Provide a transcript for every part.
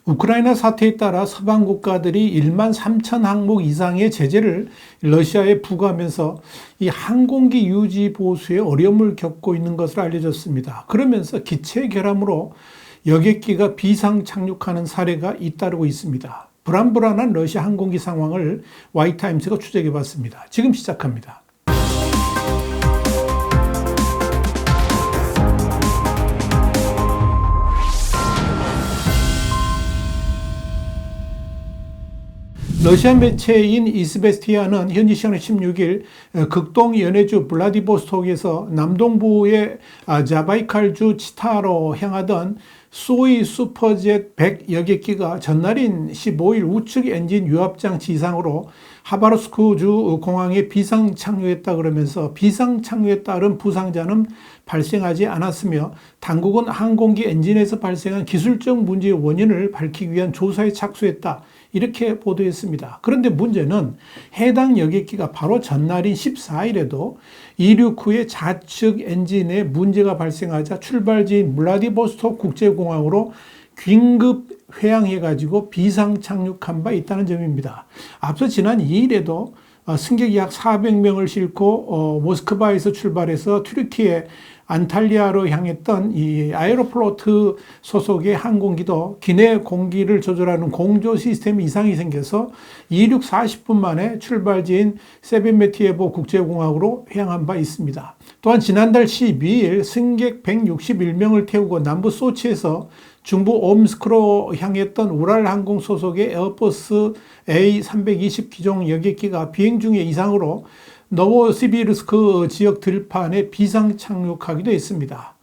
우크라이나 사태에 따라 서방 국가들이 1만 3천 항목 이상의 제재를 러시아에 부과하면서 이 항공기 유지 보수에 어려움을 겪고 있는 것으로 알려졌습니다. 그러면서 기체 결함으로 여객기가 비상 착륙하는 사례가 잇따르고 있습니다. 불안불안한 러시아 항공기 상황을 와이타임스가 추적해 봤습니다. 지금 시작합니다. 러시아 매체인 이스베스티아는 현지 시간 16일 극동 연해주 블라디보스톡에서 남동부의 자바이칼주 치타로 향하던 소이 슈퍼젯 100 여객기가 전날인 15일 우측 엔진 유압장치 이상으로 하바rov스크주 공항에 비상 착륙했다 그러면서 비상 착륙에 따른 부상자는 발생하지 않았으며 당국은 항공기 엔진에서 발생한 기술적 문제의 원인을 밝히기 위한 조사에 착수했다. 이렇게 보도했습니다. 그런데 문제는 해당 여객기가 바로 전날인 14일에도 이륙 후에 좌측 엔진에 문제가 발생하자 출발지인 블라디보스톡 국제공항으로 긴급 회항해가지고 비상 착륙한 바 있다는 점입니다. 앞서 지난 2일에도 승객이 약 400명을 싣고 모스크바에서 출발해서 튀르키예 안탈리아로 향했던 이 아에로플로트 소속의 항공기도 기내 공기를 조절하는 공조 시스템 이상이 생겨서 이륙 40분 만에 출발지인 세베메티에보 국제공항으로 회항한 바 있습니다. 또한 지난달 12일 승객 161명을 태우고 남부 소치에서 중부 옴스크로 향했던 우랄항공 소속의 에어버스 A320 기종 여객기가 비행 중에 이상으로 노보시비르스크 지역 들판에 비상 착륙하기도 했습니다.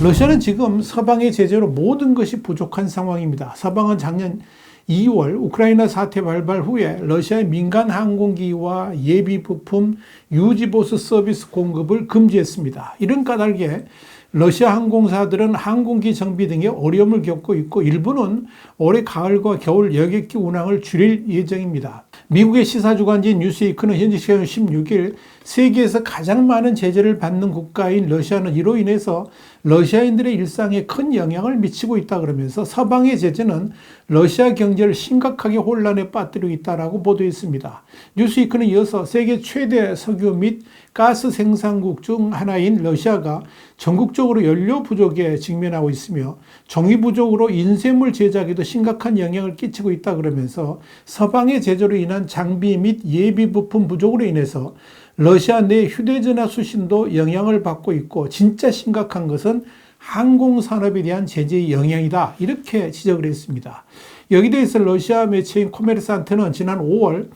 러시아는 지금 서방의 제재로 모든 것이 부족한 상황입니다. 서방은 작년 2월 우크라이나 사태 발발 후에 러시아의 민간 항공기와 예비 부품 유지보수 서비스 공급을 금지했습니다. 이런 까닭에 러시아 항공사들은 항공기 정비 등의 어려움을 겪고 있고 일부는 올해 가을과 겨울 여객기 운항을 줄일 예정입니다. 미국의 시사주간지인 뉴스위크는 현지 시간 16일 세계에서 가장 많은 제재를 받는 국가인 러시아는 이로 인해서 러시아인들의 일상에 큰 영향을 미치고 있다 그러면서 서방의 제재는 러시아 경제를 심각하게 혼란에 빠뜨리고 있다고 보도했습니다. 뉴스위크는 이어서 세계 최대 석유 및 가스 생산국 중 하나인 러시아가 전국적으로 연료 부족에 직면하고 있으며 정유 부족으로 인쇄물 제작에도 심각한 영향을 끼치고 있다 그러면서 서방의 제재로 인한 장비 및 예비 부품 부족으로 인해서 러시아 내 휴대전화 수신도 영향을 받고 있고 진짜 심각한 것은 항공산업에 대한 제재의 영향이다. 이렇게 지적을 했습니다. 여기에 대해서 러시아 매체인 코메르산트는 지난 5월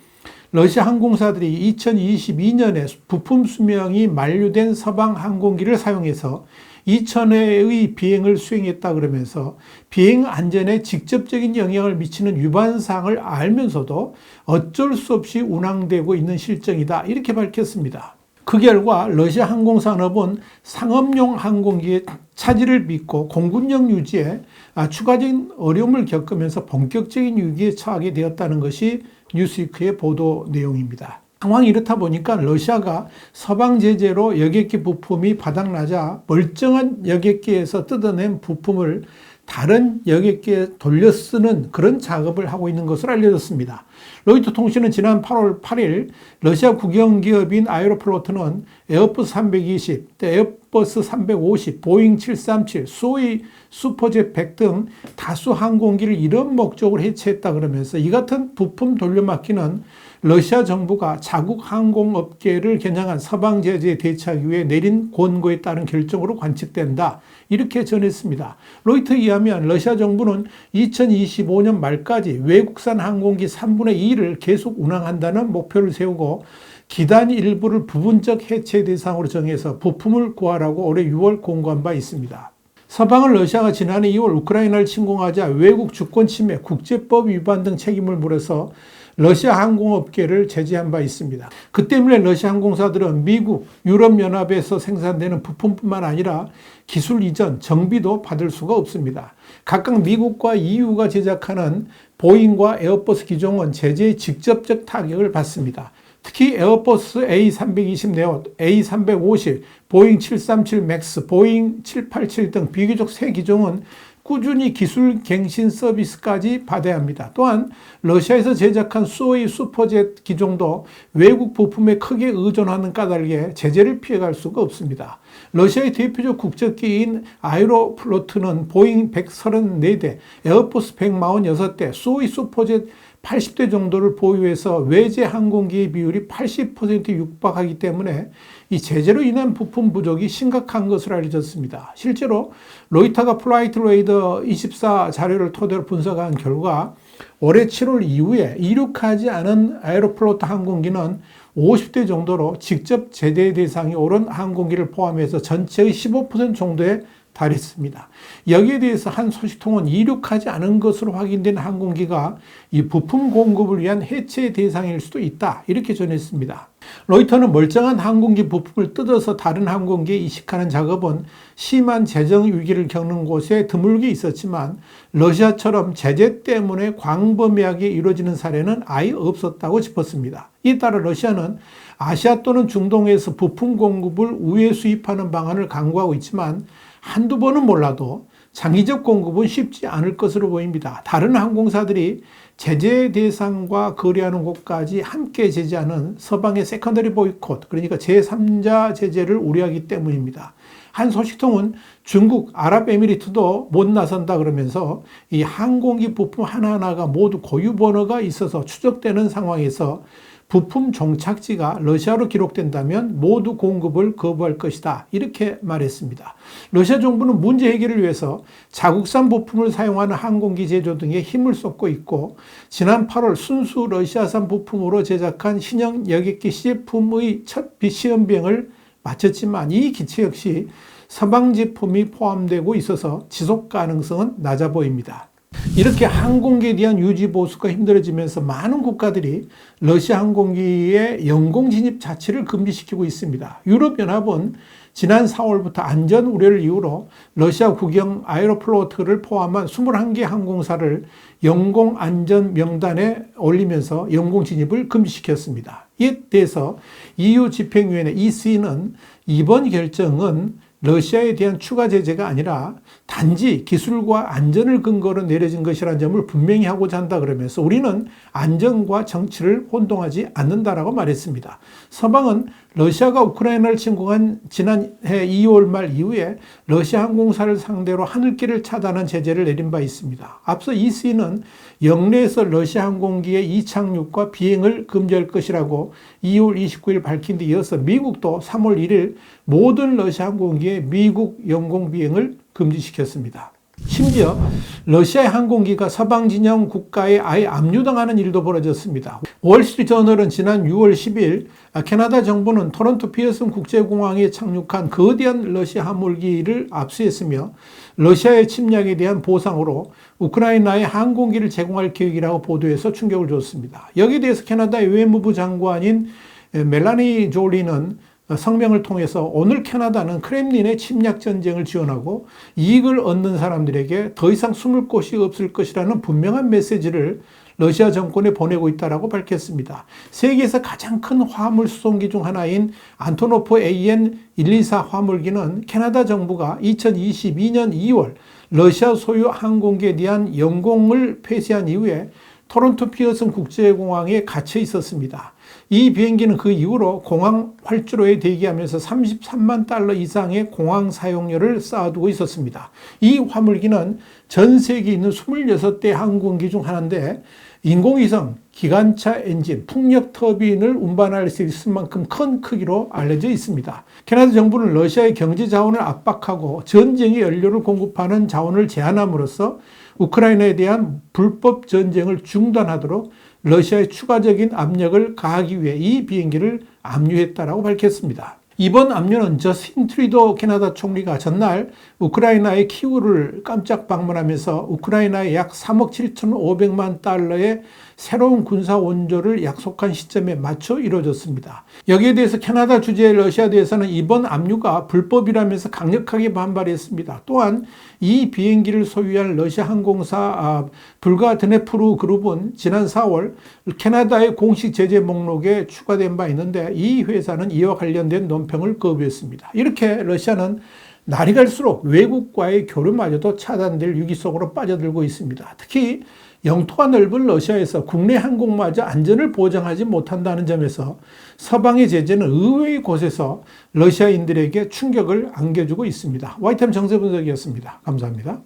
러시아 항공사들이 2022년에 부품 수명이 만료된 서방 항공기를 사용해서 2,000회의 비행을 수행했다 그러면서 비행 안전에 직접적인 영향을 미치는 위반사항을 알면서도 어쩔 수 없이 운항되고 있는 실정이다. 이렇게 밝혔습니다. 그 결과 러시아 항공산업은 상업용 항공기의 차질을 빚고 공군력 유지에 추가적인 어려움을 겪으면서 본격적인 위기에 처하게 되었다는 것이 뉴스위크의 보도 내용입니다. 상황이 이렇다 보니까 러시아가 서방 제재로 여객기 부품이 바닥나자 멀쩡한 여객기에서 뜯어낸 부품을 다른 여객기에 돌려 쓰는 그런 작업을 하고 있는 것으로 알려졌습니다. 로이터 통신은 지난 8월 8일 러시아 국영기업인 아에로플로트는 에어버스 320, 에어버스 350, 보잉 737, 소위 슈퍼젯 100 등 다수 항공기를 이런 목적으로 해체했다 그러면서 이 같은 부품 돌려막기는 러시아 정부가 자국 항공업계를 겨냥한 서방 제재에 대처하기 위해 내린 권고에 따른 결정으로 관측된다. 이렇게 전했습니다. 로이터에 의하면 러시아 정부는 2025년 말까지 외국산 항공기 3분의 2를 계속 운항한다는 목표를 세우고 기단 일부를 부분적 해체 대상으로 정해서 부품을 구하라고 올해 6월 공고한 바 있습니다. 서방은 러시아가 지난해 2월 우크라이나를 침공하자 외국 주권 침해, 국제법 위반 등 책임을 물어서 러시아 항공업계를 제재한 바 있습니다. 그 때문에 러시아 항공사들은 미국, 유럽연합에서 생산되는 부품뿐만 아니라 기술 이전, 정비도 받을 수가 없습니다. 각각 미국과 EU가 제작하는 보잉과 에어버스 기종은 제재의 직접적 타격을 받습니다. 특히 에어버스 A320 네오, A350, 보잉 737 맥스, 보잉 787 등 비교적 새 기종은 꾸준히 기술 갱신 서비스까지 받아야 합니다. 또한 러시아에서 제작한 수호의 슈퍼젯 기종도 외국 부품에 크게 의존하는 까닭에 제재를 피해갈 수가 없습니다. 러시아의 대표적 국적기인 아에로플로트는 보잉 134대, 에어포스 146대, 수호의 슈퍼젯 80대 정도를 보유해서 외제 항공기의 비율이 80% 육박하기 때문에 이 제재로 인한 부품 부족이 심각한 것으로 알려졌습니다. 실제로 로이터가 플라이트 레이더 24 자료를 토대로 분석한 결과 올해 7월 이후에 이륙하지 않은 아에로플로트 항공기는 50대 정도로 직접 제재 대상이 오른 항공기를 포함해서 전체의 15% 정도에 달했습니다. 여기에 대해서 한 소식통은 이륙하지 않은 것으로 확인된 항공기가 이 부품 공급을 위한 해체 대상일 수도 있다, 이렇게 전했습니다. 로이터는 멀쩡한 항공기 부품을 뜯어서 다른 항공기에 이식하는 작업은 심한 재정 위기를 겪는 곳에 드물게 있었지만 러시아처럼 제재 때문에 광범위하게 이루어지는 사례는 아예 없었다고 짚었습니다. 이에 따라 러시아는 아시아 또는 중동에서 부품 공급을 우회 수입하는 방안을 강구하고 있지만 한두 번은 몰라도 장기적 공급은 쉽지 않을 것으로 보입니다. 다른 항공사들이 제재 대상과 거래하는 곳까지 함께 제재하는 서방의 세컨더리 보이콧, 그러니까 제3자 제재를 우려하기 때문입니다. 한 소식통은 중국, 아랍에미리트도 못 나선다 그러면서 이 항공기 부품 하나하나가 모두 고유 번호가 있어서 추적되는 상황에서 부품 종착지가 러시아로 기록된다면 모두 공급을 거부할 것이다, 이렇게 말했습니다. 러시아 정부는 문제 해결을 위해서 자국산 부품을 사용하는 항공기 제조 등에 힘을 쏟고 있고, 지난 8월 순수 러시아산 부품으로 제작한 신형 여객기 시제품의 첫 시험 비행을 마쳤지만 이 기체 역시 서방 제품이 포함되고 있어서 지속 가능성은 낮아 보입니다. 이렇게 항공기에 대한 유지 보수가 힘들어지면서 많은 국가들이 러시아 항공기의 영공 진입 자체를 금지시키고 있습니다. 유럽연합은 지난 4월부터 안전 우려를 이유로 러시아 국영 아에로플로트를 포함한 21개 항공사를 영공 안전 명단에 올리면서 영공 진입을 금지시켰습니다. 이에 대해서 EU 집행위원회 EC는 이번 결정은 러시아에 대한 추가 제재가 아니라 단지 기술과 안전을 근거로 내려진 것이라는 점을 분명히 하고자 한다 그러면서 우리는 안전과 정치를 혼동하지 않는다라고 말했습니다. 서방은 러시아가 우크라이나를 침공한 지난해 2월 말 이후에 러시아 항공사를 상대로 하늘길을 차단한 제재를 내린 바 있습니다. 앞서 EC는 영내에서 러시아 항공기의 이착륙과 비행을 금지할 것이라고 2월 29일 밝힌 데 이어서 미국도 3월 1일 모든 러시아 항공기의 미국 영공 비행을 금지시켰습니다. 심지어 러시아의 항공기가 서방 진영 국가에 아예 압류당하는 일도 벌어졌습니다. 월스트리트저널은 지난 6월 10일 캐나다 정부는 토론토 피어슨 국제공항에 착륙한 거대한 러시아 화물기를 압수했으며 러시아의 침략에 대한 보상으로 우크라이나에 항공기를 제공할 계획이라고 보도해서 충격을 줬습니다. 여기에 대해서 캐나다의 외무부 장관인 멜라니 졸리는 성명을 통해서 오늘 캐나다는 크렘린의 침략 전쟁을 지원하고 이익을 얻는 사람들에게 더 이상 숨을 곳이 없을 것이라는 분명한 메시지를 러시아 정권에 보내고 있다고 밝혔습니다. 세계에서 가장 큰 화물 수송기 중 하나인 안토노프 AN124 화물기는 캐나다 정부가 2022년 2월 러시아 소유 항공기에 대한 영공을 폐쇄한 이후에 토론토 피어슨 국제공항에 갇혀 있었습니다. 이 비행기는 그 이후로 공항 활주로에 대기하면서 33만 달러 이상의 공항 사용료를 쌓아두고 있었습니다. 이 화물기는 전 세계에 있는 26대 항공기 중 하나인데 인공위성, 기관차 엔진, 풍력 터빈을 운반할 수 있을 만큼 큰 크기로 알려져 있습니다. 캐나다 정부는 러시아의 경제 자원을 압박하고 전쟁의 연료를 공급하는 자원을 제한함으로써 우크라이나에 대한 불법 전쟁을 중단하도록 러시아의 추가적인 압력을 가하기 위해 이 비행기를 압류했다고 밝혔습니다. 이번 압류는 저스틴 트루도 캐나다 총리가 전날 우크라이나의 키우를 깜짝 방문하면서 우크라이나에 약 3억 7,500만 달러의 새로운 군사 원조를 약속한 시점에 맞춰 이루어졌습니다. 여기에 대해서 캐나다 주재의 러시아 대해서는 이번 압류가 불법이라면서 강력하게 반발했습니다. 또한 이 비행기를 소유한 러시아 항공사 불가드네프루 그룹은 지난 4월 캐나다의 공식 제재 목록에 추가된 바 있는데 이 회사는 이와 관련된 논평을 거부했습니다. 이렇게 러시아는 날이 갈수록 외국과의 교류마저도 차단될 위기 속으로 빠져들고 있습니다. 특히 영토가 넓은 러시아에서 국내 항공마저 안전을 보장하지 못한다는 점에서 서방의 제재는 의외의 곳에서 러시아인들에게 충격을 안겨주고 있습니다. YTN 정세분석이었습니다. 감사합니다.